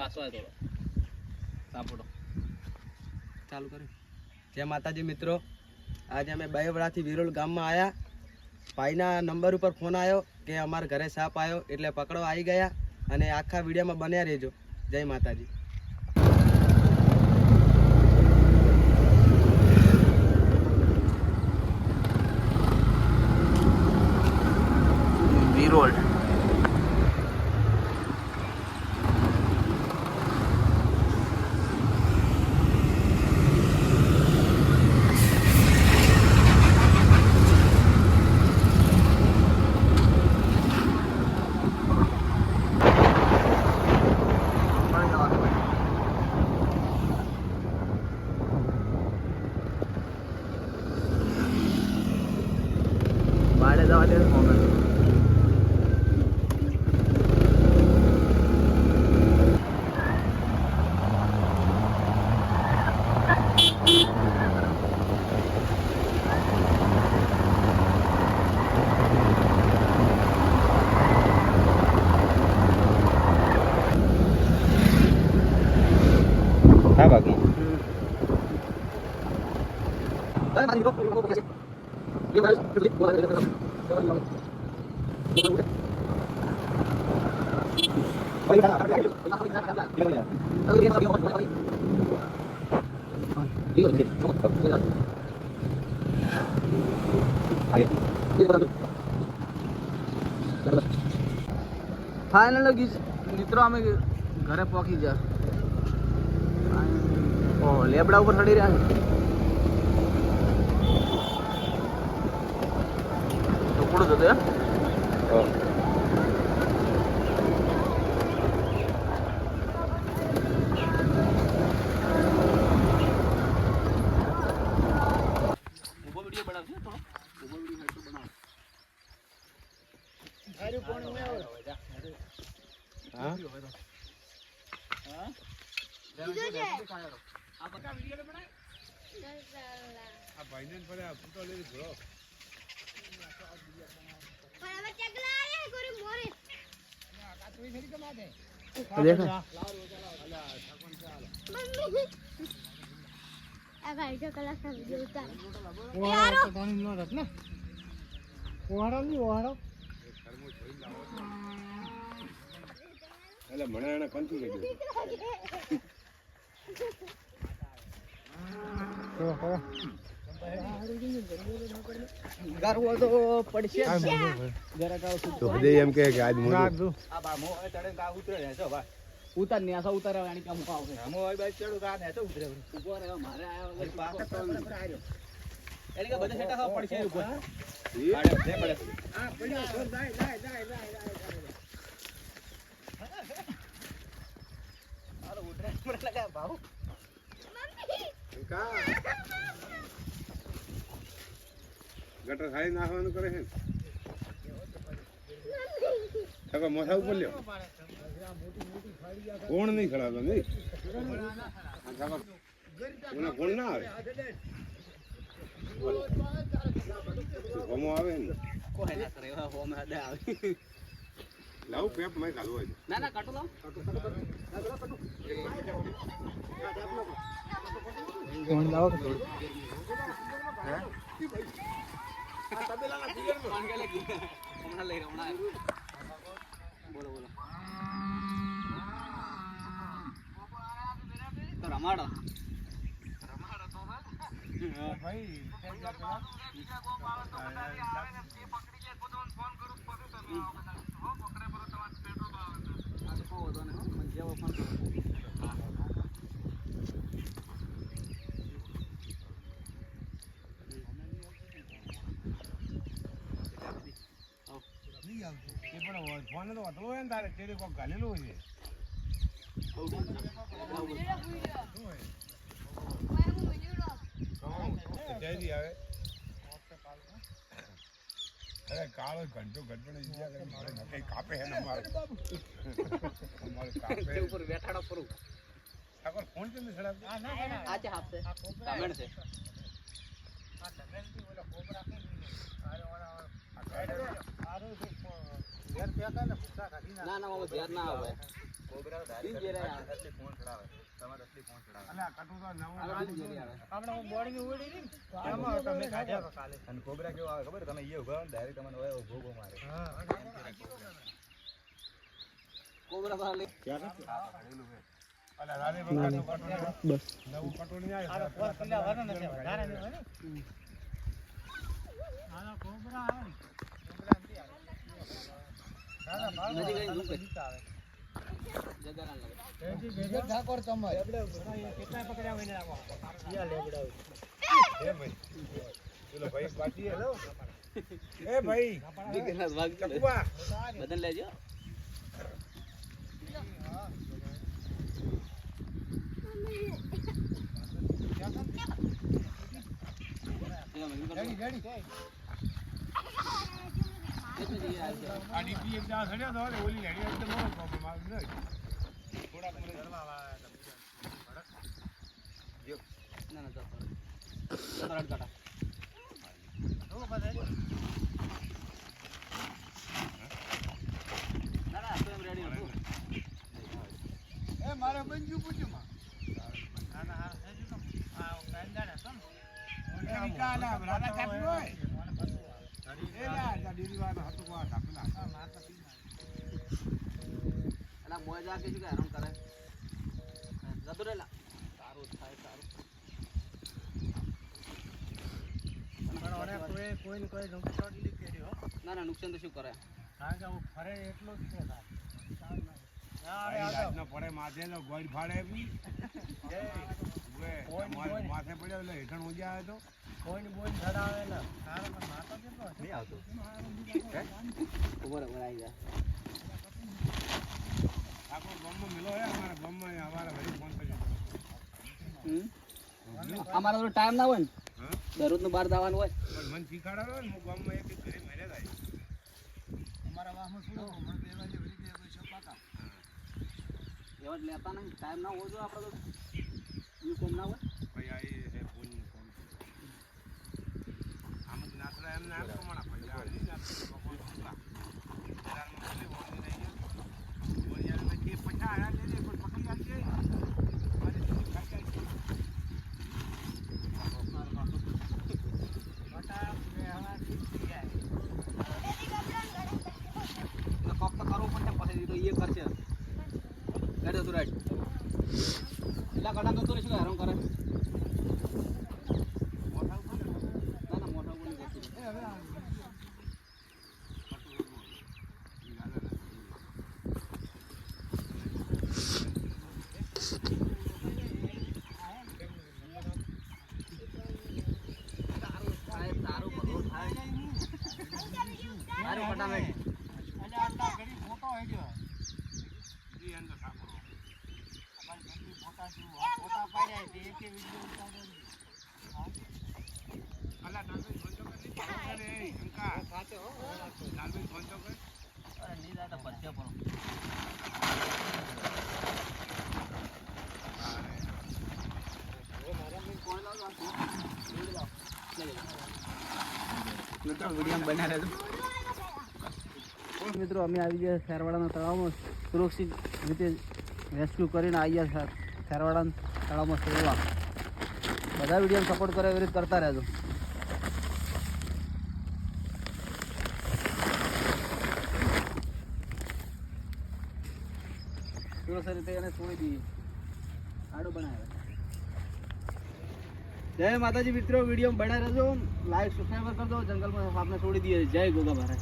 પાછો આવ્યો સાપડો ચાલુ કર્યું. જય માતાજી મિત્રો, આજે અમે બહેવડાથી વિરોલ ગામમાં આવ્યા. ભાઈના નંબર ઉપર ફોન આવ્યો કે અમારા ઘરે સાપ આવ્યો એટલે પકડવા આવી ગયા અને આખા વિડીયોમાં બન્યા રહેજો. જય માતાજી. વિરોલ બાળે જવા દે મોબાઈલ હા બાકી ફાઇનલ મિત્રો અમે ઘરે પહોંચી ગયા. ઓહો લેબડા ઉપર ચડી રહ્યા છે. ટુકડું થતું એમ ઉભો વિડીયો બનાવશે તો ઉભો વિડીયો બનાવ. હારું કોણ મે આવે હા હા આ બકા વિડીયો બનાય આ ભાઈને પર આ ફોટો લઈ ભરો પણ હવે ચગલા આયા ગોરી મોરે આ કાચવી ફેરી કમા દે દેખો મમ્મી આ ભાઈ જો કલા સા વિડિયો ઉતાર ઓહારો પાણી નો રત ને ઓહારો ની ઓહારો એટલે મને એને કંતું લઈ ગયું ગારવો તો પડશે જરા કાવ તો હૃદય એમ કે આજ મોડું આ બા મો ચડે કા ઉતરે ને જો ભાઈ ઉતાર ને આસા ઉતારે આની કામ આવશે મો ભાઈ બાઈ ચડું કા ને તો ઉતરે ઉભો રહે મારે આયો વળી પાછો તો આર્યો એટલે કે બધા સેટા ખાવા પડશે ઉપર આડે જે પડે આ પડ્યો તો જાય હાલો ઉતરે મને લગા ભાવ કા ગટર ખાલી નાખવાનું કરે છે સગા મોઢા ઉપર લ્યો કોણ નહીં ખડાતો નહીં કોણ કોણ ના આવે હોમો આવે ને કોઈ ના કરે હોમ હદે આવે લાવ પેપ મેં ચાલુ હોય ના ના કાટો લાવ કોણ લાવો હે આ તબેલાના ફિગરમાં પાન કે લગી હમણાં લઈ હમણાં બોલો બોલો તો રમાડો તો ભાઈ ફોન તો વધલો હોય ને તારે તેરે કોક ઘાલેલું હોય છે આવે અરે કાળો ઘંટો ઘંટો કઈ કાપે હે ને અમારે કાપે ઉપર બેઠાડો પરું આગળ ફોન કેમ સડા આ છે હાફ છે કામેણ છે આ તમે ઓલા કોબરા કે ના ના ધ્યાન ના આવે ઈ જે રહ્યા. અલા કટુ તો નવું આ ખાલી જે રહ્યા. આપણે બોડી ઉડી ની આમાં તમે કાઢ્યા કાલે અને કોબરા કેવો આવે ખબર તમે ઈ ઉભા રહો ને ડાયરેક્ટ તમને હોય ભોગો મારે કોબરા બહાર લે અલા રાને વખત બસ નવું કટોળી આ આવે પોર કિલ્લા વરન છે વધારે નહીં હોય ને આના કોબરા આવે ને કોબરા નથી આવે નજીક આવીને ઝૂમ કર. આવે જગા ના લાગે. ઠાકોર તમારે કેટલા પકડ્યા હોય ને રાખો યા લેબડા એ ભાઈ પેલો ભાઈ પાછી હેલો એ ભાઈ દીકરા વાગ ચકુબા બદલ લેજો. રેડી રેડી આ ડીપી એક જા સડ્યો તો ને ઓલી હેડી એટલે નો પ્રોબ્લેમ આવે ને થોડાક મને ના ના ચાલ. ચાલ રાડ કાઢા. ના ના તો એમ રેડી હતું. એ મારે બંજુ પૂછ્યું માં ના ના હા થઈ ગયું આ કાંદાડા સમ એ વિચાલા રાડા કાપી હોય એ લા ડીરી વાળો હતો કો કાપલા અલા મોય જા કે શું કે હેરાન કરે. જતો રે લા. સારું થાય સારું. પણ ઓરે કોઈ કોઈ નુકસાન લીક કર્યો ના ના નુકસાન તો શું કરે. કારણ કે હું ફરે એટલો જ છે ના ભાઈ રાતનો પડે માથે તો ગોળ ફાડે બી ઓએ માથે પડ્યો એટલે હેઠણ ઉજા આવે તો કોઈ બોલ ધડાવે ને કારણ કે માતો કેટલો નહીં આવતો. ઉપર ઉપર આવી જા. આપણો ગામમાં મેલો હે અમારા ગામમાં અમારા ભાઈ ફોન કર્યો અમારા તો ટાઈમ ના હોય ને હા દરરોજ નું બહાર જવાનું હોય. પણ મન શીખાડાવે ને હું ગામમાં એક ઘરે મેરે થાય અમારા વાહમાં શું મને બે વાગે વળી ગયા કોઈ છપાતા એવા જ લેતા નહીં. ટાઈમ ના હોય જો આપણે તો ઈ કોમ ના હોય. ભાઈ આ એ ફોન કોમ અમુક નાતરા એમને આમ પ્રમાણે પૈસા આલી નાતરા ફોન સુતા બજારમાં બોલે બોલી રહી ગયા બોલ યાર મેં કે પૈસા આયા લે કોઈ પકડી આલજે મારે તો ખાઈ જાય બટા બે હવા ઠીક થઈ જાય એટલે કોક તો કરવું પડશે પછી તો એ કરશે. કરી દો રાઈટ. એટલા કડા તો શું હેરાન કરે. ના ના મોટા બોલી જતું. તારું બધું થાય. તારું ફટાફટ. અને આટલા ઘડી ફોટો હેડ્યો ઈ અંદર ઠાકોર અમારી ઘડી ફોટા શું ફોટા પાડ્યા છે એકે વિડિયો ઉતાર્યો અલા નાલભાઈ ફોન તો કરી પાડો રે શંકા ખાતે હો નાલભાઈ ફોન તો કર અરે નહીં દાદા બધે પણ મિત્રો અમે આવી ગયા ખેરવાડાના તળાવમાં સુરક્ષિત રીતે રેસ્ક્યુ કરીને આવી ગયા ખેરવાડાના તળાવમાં સેવા. બધા વિડીયો સપોર્ટ કરે એવી રીતે કરતા રહેજો. સુરક્ષિત રીતે એને છોડી દઈએ. આડો બનાવે. જય માતાજી મિત્રો, વિડીયો બનાવી રહેજો, લાઈક સબસ્ક્રાઈબ કરજો. જંગલમાં સાપને છોડી દઈએ. જય ગોગા મહારાજ.